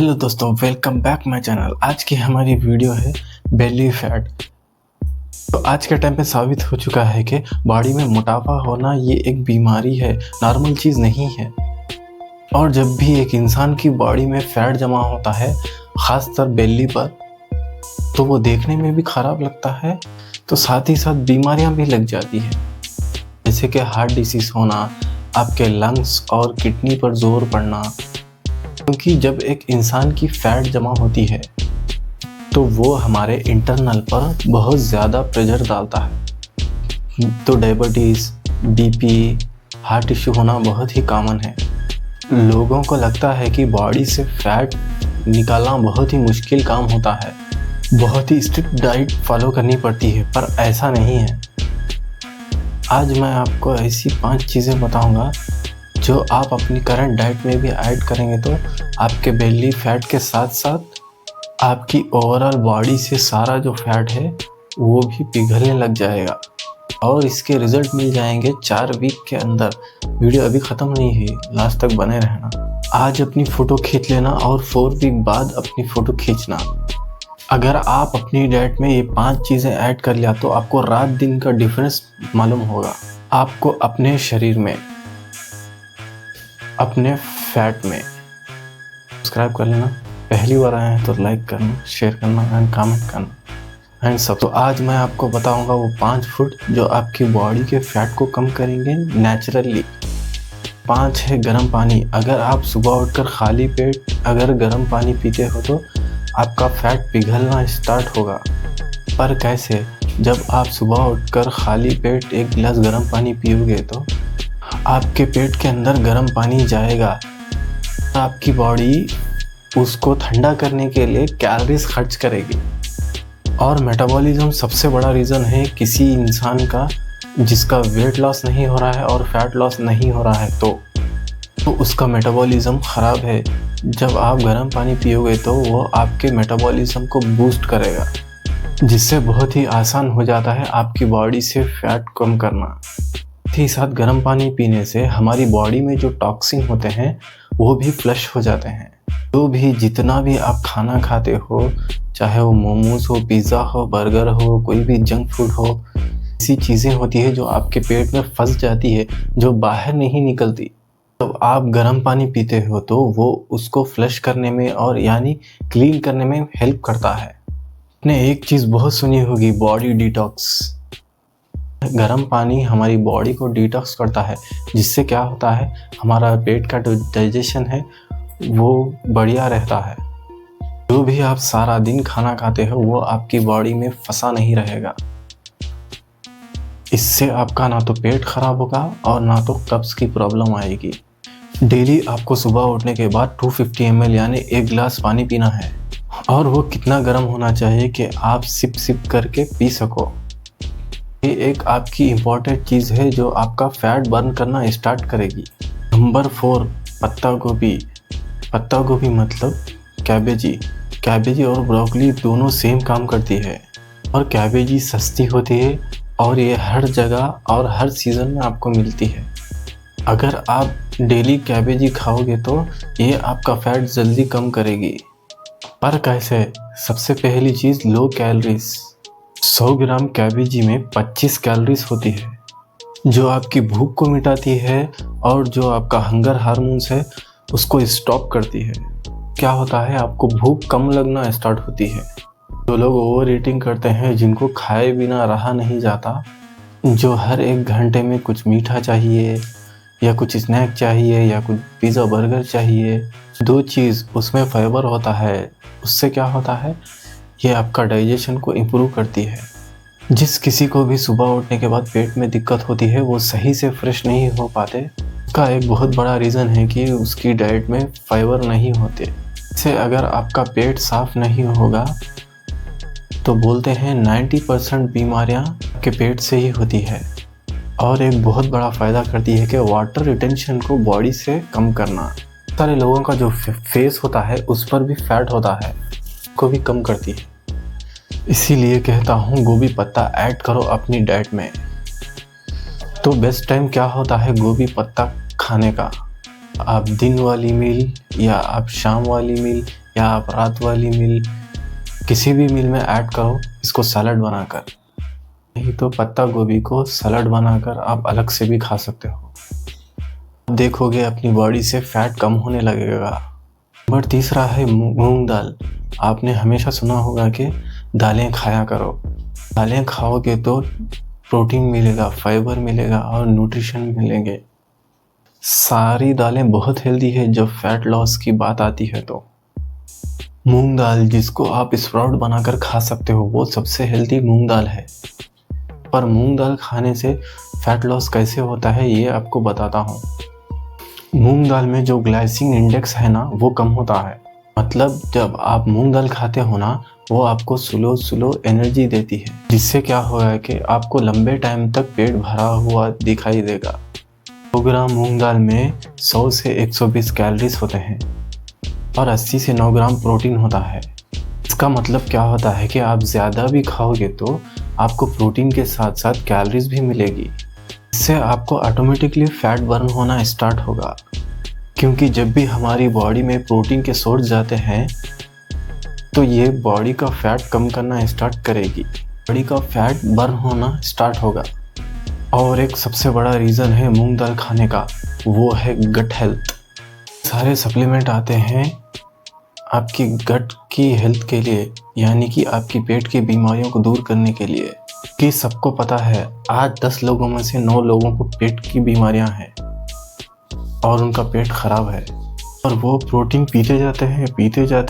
Hello दोस्तों, welcome back my channel. आज की हमारी वीडियो है बेली फैट। तो आज के टाइम पे साबित हो चुका है कि बॉडी में मोटापा होना ये एक बीमारी है, नॉर्मल चीज़ नहीं है। और जब भी एक इंसान की बॉडी में फैट जमा होता है, ख़ासकर बेली पर, तो वो देखने में भी ख़राब लगता है, तो साथ ही साथ बीमारियां भी लग जाती है, जैसे कि हार्ट डिसीज़ होना, आपके लंग्स और किडनी पर जोर पड़ना। क्योंकि जब एक इंसान की फैट जमा होती है तो वो हमारे इंटरनल पर बहुत ज़्यादा प्रेशर डालता है, तो डायबिटीज़, बीपी, हार्ट इश्यू होना बहुत ही कॉमन है। लोगों को लगता है कि बॉडी से फैट निकालना बहुत ही मुश्किल काम होता है, बहुत ही स्ट्रिक्ट डाइट फॉलो करनी पड़ती है, पर ऐसा नहीं है। आज मैं आपको ऐसी 5 चीज़ें बताऊंगा जो आप अपनी करंट डाइट में भी ऐड करेंगे तो आपके बेली फैट के साथ साथ आपकी ओवरऑल बॉडी से सारा जो फैट है वो भी पिघलने लग जाएगा और इसके रिजल्ट मिल जाएंगे 4 वीक के अंदर। वीडियो अभी ख़त्म नहीं हुई, लास्ट तक बने रहना। आज अपनी फ़ोटो खींच लेना और 4 वीक बाद अपनी फ़ोटो खींचना। अगर आप अपनी डाइट में ये 5 चीज़ें ऐड कर लिया तो आपको रात दिन का डिफरेंस मालूम होगा। आपको अपने शरीर में, अपने फैट में सब्सक्राइब कर लेना, पहली बार आए हैं तो लाइक करना, शेयर करना एंड कमेंट करना एंड सब। तो आज मैं आपको बताऊंगा वो 5 फूड जो आपकी बॉडी के फैट को कम करेंगे नेचुरली। 5 है गर्म पानी। अगर आप सुबह उठकर खाली पेट अगर गर्म पानी पीते हो तो आपका फैट पिघलना स्टार्ट होगा। पर कैसे? जब आप सुबह उठकर खाली पेट एक गिलास गर्म पानी पियोगे तो आपके पेट के अंदर गर्म पानी जाएगा, आपकी बॉडी उसको ठंडा करने के लिए कैलोरीज खर्च करेगी। और मेटाबॉलिज्म सबसे बड़ा रीज़न है किसी इंसान का जिसका वेट लॉस नहीं हो रहा है और फैट लॉस नहीं हो रहा है तो उसका मेटाबॉलिज्म ख़राब है। जब आप गर्म पानी पियोगे तो वो आपके मेटाबॉलिज्म को बूस्ट करेगा, जिससे बहुत ही आसान हो जाता है आपकी बॉडी से फैट कम करना। ही साथ गर्म पानी पीने से हमारी बॉडी में जो टॉक्सिन होते हैं वो भी फ्लश हो जाते हैं। जो भी जितना भी आप खाना खाते हो, चाहे वो मोमोज हो, पिज़्ज़ा हो, बर्गर हो, कोई भी जंक फूड हो, ऐसी चीज़ें होती है जो आपके पेट में फंस जाती है, जो बाहर नहीं निकलती। तो आप गर्म पानी पीते हो तो वो उसको फ्लश करने में और यानी क्लीन करने में हेल्प करता है। आपने एक चीज़ बहुत सुनी होगी, बॉडी डिटॉक्स। गर्म पानी हमारी बॉडी को डिटॉक्स करता है, जिससे क्या होता है, हमारा पेट का जो डाइजेशन है वो बढ़िया रहता है। जो भी आप सारा दिन खाना खाते हो वो आपकी बॉडी में फंसा नहीं रहेगा। इससे आपका ना तो पेट खराब होगा और ना तो कब्ज़ की प्रॉब्लम आएगी। डेली आपको सुबह उठने के बाद 250 ml यानी 1 गिलास पानी पीना है, और वो कितना गर्म होना चाहिए कि आप सिप सिप करके पी सको। ये एक आपकी इम्पॉर्टेंट चीज़ है जो आपका फैट बर्न करना स्टार्ट करेगी। नंबर 4, पत्ता गोभी। पत्ता गोभी मतलब कैबेजी। कैबेजी और ब्रोकली दोनों सेम काम करती है, और कैबेजी सस्ती होती है और ये हर जगह और हर सीज़न में आपको मिलती है। अगर आप डेली कैबेजी खाओगे तो ये आपका फैट जल्दी कम करेगी। पर कैसे? सबसे पहली चीज़, लो कैलोरीज। 100 ग्राम कैबेजी में 25 कैलोरीज होती है, जो आपकी भूख को मिटाती है और जो आपका हंगर हार्मोन्स है उसको स्टॉप करती है। क्या होता है, आपको भूख कम लगना स्टार्ट होती है। जो लोग ओवर ईटिंग करते हैं, जिनको खाए बिना रहा नहीं जाता, जो हर 1 घंटे में कुछ मीठा चाहिए या कुछ स्नैक चाहिए या कुछ पिज़्ज़ा बर्गर चाहिए, 2 चीज़ उसमें फाइबर होता है, उससे क्या होता है, ये आपका डाइजेशन को इम्प्रूव करती है। जिस किसी को भी सुबह उठने के बाद पेट में दिक्कत होती है, वो सही से फ्रेश नहीं हो पाते, उसका एक बहुत बड़ा रीज़न है कि उसकी डाइट में फाइबर नहीं होते। इससे अगर आपका पेट साफ नहीं होगा तो बोलते हैं 90% बीमारियां आपके पेट से ही होती है। और एक बहुत बड़ा फ़ायदा करती है कि वाटर रिटेंशन को बॉडी से कम करना। सारे लोगों का जो फेस होता है उस पर भी फैट होता है, को भी कम करती है। इसीलिए कहता हूँ गोभी पत्ता ऐड करो अपनी डाइट में। तो बेस्ट टाइम क्या होता है गोभी पत्ता खाने का? आप दिन वाली मील या आप शाम वाली मील या आप रात वाली मील किसी भी मील में ऐड करो इसको सलाद बनाकर। नहीं तो पत्ता गोभी को सलाद बनाकर आप अलग से भी खा सकते हो। देखोगे अपनी बॉडी से फैट कम होने लगेगा। नंबर तीसरा है मूंग दाल। आपने हमेशा सुना होगा कि दालें खाया करो। दालें खाओगे तो प्रोटीन मिलेगा, फाइबर मिलेगा और न्यूट्रिशन मिलेंगे। सारी दालें बहुत हेल्दी है जब फैट लॉस की बात आती है तो। मूंग दाल जिसको आप स्प्राउट बनाकर खा सकते हो वो सबसे हेल्दी मूंग दाल है। पर मूंग दाल खाने से फैट लॉस कैसे होता है ये आपको बताता हूँ। मूंग दाल में जो ग्लाइसिमिक इंडेक्स है ना वो कम होता है। मतलब जब आप मूंग दाल खाते हो ना वो आपको स्लो एनर्जी देती है, जिससे क्या होगा कि आपको लंबे टाइम तक पेट भरा हुआ दिखाई देगा। 100 ग्राम मूंग दाल में 100 से 120 कैलोरीज होते हैं और 80 से 9 ग्राम प्रोटीन होता है। इसका मतलब क्या होता है कि आप ज़्यादा भी खाओगे तो आपको प्रोटीन के साथ साथ कैलोरीज भी मिलेगी। इससे आपको ऑटोमेटिकली फैट बर्न होना स्टार्ट होगा, क्योंकि जब भी हमारी बॉडी में प्रोटीन के सोर्स जाते हैं तो ये बॉडी का फैट कम करना स्टार्ट करेगी, बॉडी का फैट बर्न होना स्टार्ट होगा। और एक सबसे बड़ा रीज़न है मूंग दाल खाने का, वो है गट हेल्थ। सारे सप्लीमेंट आते हैं आपकी गट की हेल्थ के लिए, यानी कि आपकी पेट की बीमारियों को दूर करने के लिए। कि सबको पता है आज 10 लोगों में से 9 लोगों को पेट की बीमारियां हैं और उनका पेट खराब है, और वो प्रोटीन पीते जाते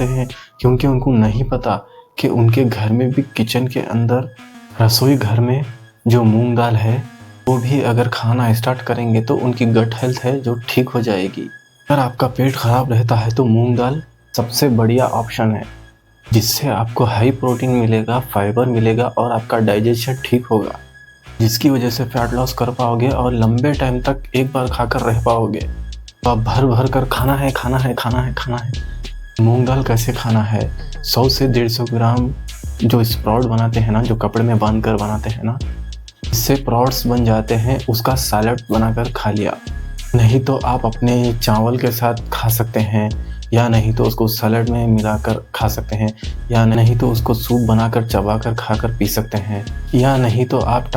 हैं क्योंकि उनको नहीं पता कि उनके घर में भी किचन के अंदर रसोई घर में जो मूंग दाल है वो भी अगर खाना स्टार्ट करेंगे तो उनकी गट हेल्थ है जो ठीक हो जाएगी। अगर आपका पेट खराब रहता है तो मूंग दाल सबसे बढ़िया ऑप्शन है, जिससे आपको हाई प्रोटीन मिलेगा, फाइबर मिलेगा और आपका डाइजेशन ठीक होगा, जिसकी वजह से फैट लॉस कर पाओगे और लंबे टाइम तक एक बार खाकर रह पाओगे। तो आप भर कर खाना है। मूंग दाल कैसे खाना है? 100 से 150 ग्राम जो स्प्राउट बनाते हैं ना, जो कपड़े में बांध कर बनाते हैं ना, इससे स्प्राउट्स बन जाते हैं, उसका सैलेड बनाकर खा लिया। नहीं तो आप अपने चावल के साथ खा सकते हैं, या नहीं तो उसको सैलेड में मिलाकर खा सकते हैं, या नहीं तो उसको सूप बनाकर चबाकर खाकर पी सकते हैं, या नहीं तो आप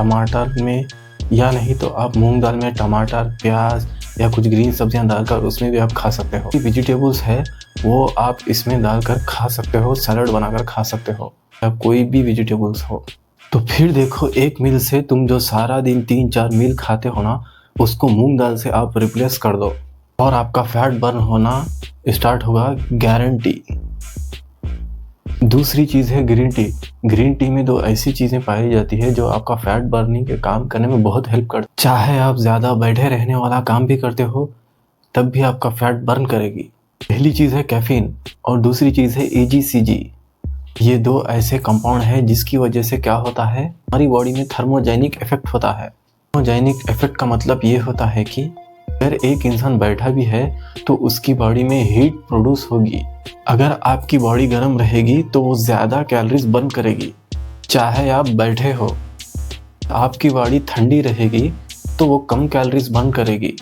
मूंग दाल में टमाटर, प्याज या कुछ ग्रीन सब्जियां डालकर उसमें भी आप खा सकते हो। वेजिटेबल्स है वो आप इसमें डालकर खा सकते हो, सैलेड बनाकर खा सकते हो, या कोई भी वेजिटेबल्स हो। तो फिर देखो, एक मील से तुम जो सारा दिन 3-4 मील खाते हो ना, उसको मूंग दाल से आप रिप्लेस कर दो और आपका फैट बर्न होना स्टार्ट होगा, गारंटी। दूसरी चीज़ है ग्रीन टी। ग्रीन टी में 2 ऐसी चीज़ें पाई जाती है जो आपका फैट बर्निंग के काम करने में बहुत हेल्प करती है। चाहे आप ज़्यादा बैठे रहने वाला काम भी करते हो तब भी आपका फैट बर्न करेगी। पहली चीज़ है कैफीन और दूसरी चीज़ है AGCG। ये 2 ऐसे कंपाउंड है जिसकी वजह से क्या होता है, हमारी बॉडी में थर्मोजेनिक इफेक्ट होता है। थर्मोजेनिक इफेक्ट का मतलब ये होता है कि अगर एक इंसान बैठा भी है तो उसकी बॉडी में हीट प्रोड्यूस होगी। अगर आपकी बॉडी गर्म रहेगी तो वो ज़्यादा कैलोरीज बर्न करेगी। चाहे आप बैठे हो, आपकी बॉडी ठंडी रहेगी तो वो कम कैलोरीज बर्न करेगी।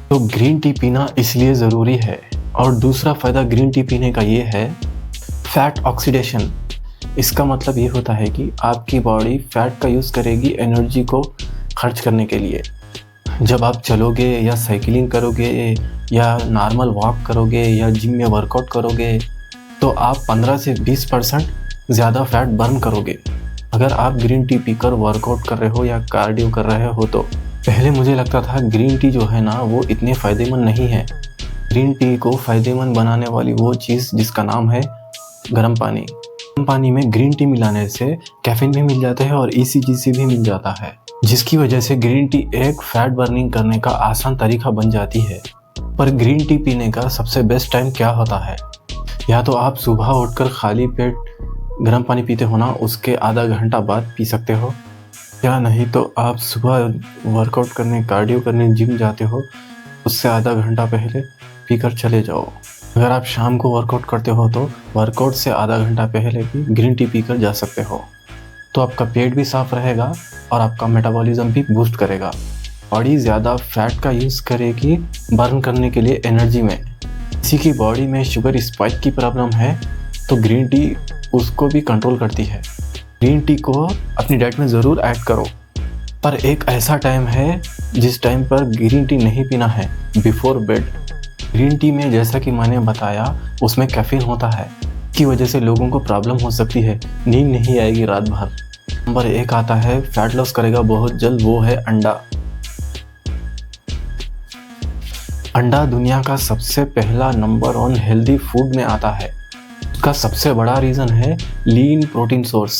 तो ग्रीन टी पीना इसलिए ज़रूरी है। और दूसरा फ़ायदा ग्रीन टी पीने का ये है, फैट ऑक्सीडेशन। इसका मतलब ये होता है कि आपकी बॉडी फैट का यूज़ करेगी एनर्जी को खर्च करने के लिए। जब आप चलोगे या साइकिलिंग करोगे या नॉर्मल वॉक करोगे या जिम में वर्कआउट करोगे तो आप 15 से 20% ज़्यादा फैट बर्न करोगे। अगर आप ग्रीन टी पीकर वर्कआउट कर रहे हो या कार्डियो कर रहे हो तो। पहले मुझे लगता था ग्रीन टी जो है ना वो इतने फ़ायदेमंद नहीं है। ग्रीन टी को फ़ायदेमंद बनाने वाली वो चीज़ जिसका नाम है गर्म पानी। गर्म पानी में ग्रीन टी मिलाने से कैफीन भी मिल जाता है और ACGC भी मिल जाता है, जिसकी वजह से ग्रीन टी एक फैट बर्निंग करने का आसान तरीका बन जाती है। पर ग्रीन टी पीने का सबसे बेस्ट टाइम क्या होता है? या तो आप सुबह उठकर खाली पेट गर्म पानी पीते हो ना, उसके आधा घंटा बाद पी सकते हो, या नहीं तो आप सुबह वर्कआउट करने, कार्डियो करने जिम जाते हो उससे आधा घंटा पहले पीकर चले जाओ। अगर आप शाम को वर्कआउट करते हो तो वर्कआउट से आधा घंटा पहले भी ग्रीन टी पीकर जा सकते हो। तो आपका पेट भी साफ रहेगा और आपका मेटाबॉलिज्म भी बूस्ट करेगा। बॉडी ज़्यादा फैट का यूज़ करेगी बर्न करने के लिए एनर्जी में। किसी की बॉडी में शुगर स्पाइक की प्रॉब्लम है तो ग्रीन टी उसको भी कंट्रोल करती है। ग्रीन टी को अपनी डाइट में ज़रूर ऐड करो, पर एक ऐसा टाइम है जिस टाइम पर ग्रीन टी नहीं पीना है, बिफोर बेड। ग्रीन टी में जैसा कि मैंने बताया उसमें कैफीन होता है, की वजह से लोगों को प्रॉब्लम हो सकती है, नींद नहीं आएगी रात भर। नंबर 1 आता है, फैट लॉस करेगा बहुत जल्द, वो है अंडा। अंडा दुनिया का सबसे पहला नंबर 1 हेल्दी फूड में आता है। उसका सबसे बड़ा रीज़न है लीन प्रोटीन सोर्स।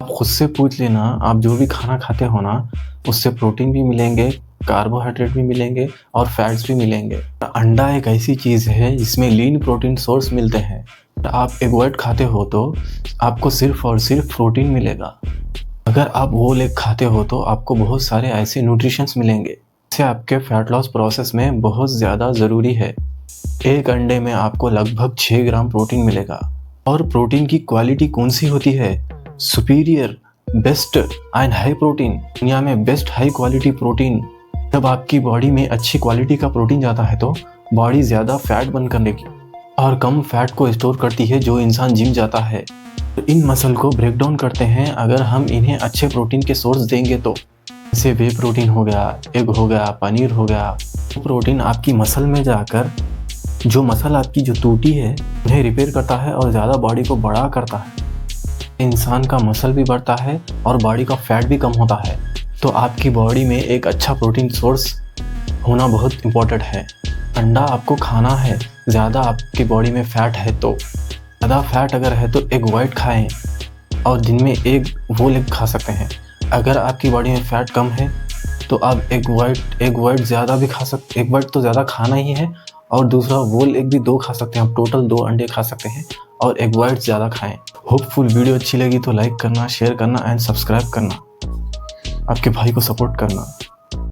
आप खुद से पूछ लेना, आप जो भी खाना खाते हो ना, उससे प्रोटीन भी मिलेंगे, कार्बोहाइड्रेट भी मिलेंगे और फैट्स भी मिलेंगे। अंडा एक ऐसी चीज़ है जिसमें लीन प्रोटीन सोर्स मिलते हैं। आप एग व्हाइट खाते हो तो आपको सिर्फ और सिर्फ प्रोटीन मिलेगा। अगर आप वो एग खाते हो तो आपको बहुत सारे ऐसे न्यूट्रिशंस मिलेंगे जिससे आपके फैट लॉस प्रोसेस में बहुत ज़्यादा ज़रूरी है। एक अंडे में आपको लगभग 6 ग्राम प्रोटीन मिलेगा। और प्रोटीन की क्वालिटी कौन सी होती है? Superior, best and high protein. दुनिया में बेस्ट हाई क्वालिटी प्रोटीन। जब आपकी बॉडी में अच्छी क्वालिटी का प्रोटीन जाता है तो बॉडी ज़्यादा फैट बर्न करेगी और कम फैट को स्टोर करती है जो इंसान जिम जाता है। तो इन मसल को ब्रेक डाउन करते हैं अगर हम इन्हें अच्छे प्रोटीन के सोर्स देंगे तो। जैसे वे प्रोटीन हो गया, एग हो गया, पनीर हो गया। वो प्रोटीन आपकी मसल में जाकर जो मसल आपकी जो टूटी है उन्हें रिपेयर करता है और ज़्यादा बॉडी को बड़ा करता है। इंसान का मसल भी बढ़ता है और बॉडी का फैट भी कम होता है। तो आपकी बॉडी में एक अच्छा प्रोटीन सोर्स होना बहुत इम्पोर्टेंट है। अंडा आपको खाना है। ज़्यादा आपकी बॉडी में फ़ैट है तो ज़्यादा फैट अगर है तो एग वाइट खाएं और दिन में एक वो एग खा सकते हैं। अगर आपकी बॉडी में फ़ैट कम है तो आप एग वाइट ज़्यादा भी खा सकते। एग वाइट तो ज़्यादा खाना ही है और दूसरा वोल एग भी 2 खा सकते हैं। आप टोटल 2 अंडे खा सकते हैं और एग वाइट ज़्यादा खाएं। होपफुल वीडियो अच्छी लगी तो लाइक करना, शेयर करना एंड सब्सक्राइब करना। आपके भाई को सपोर्ट करना।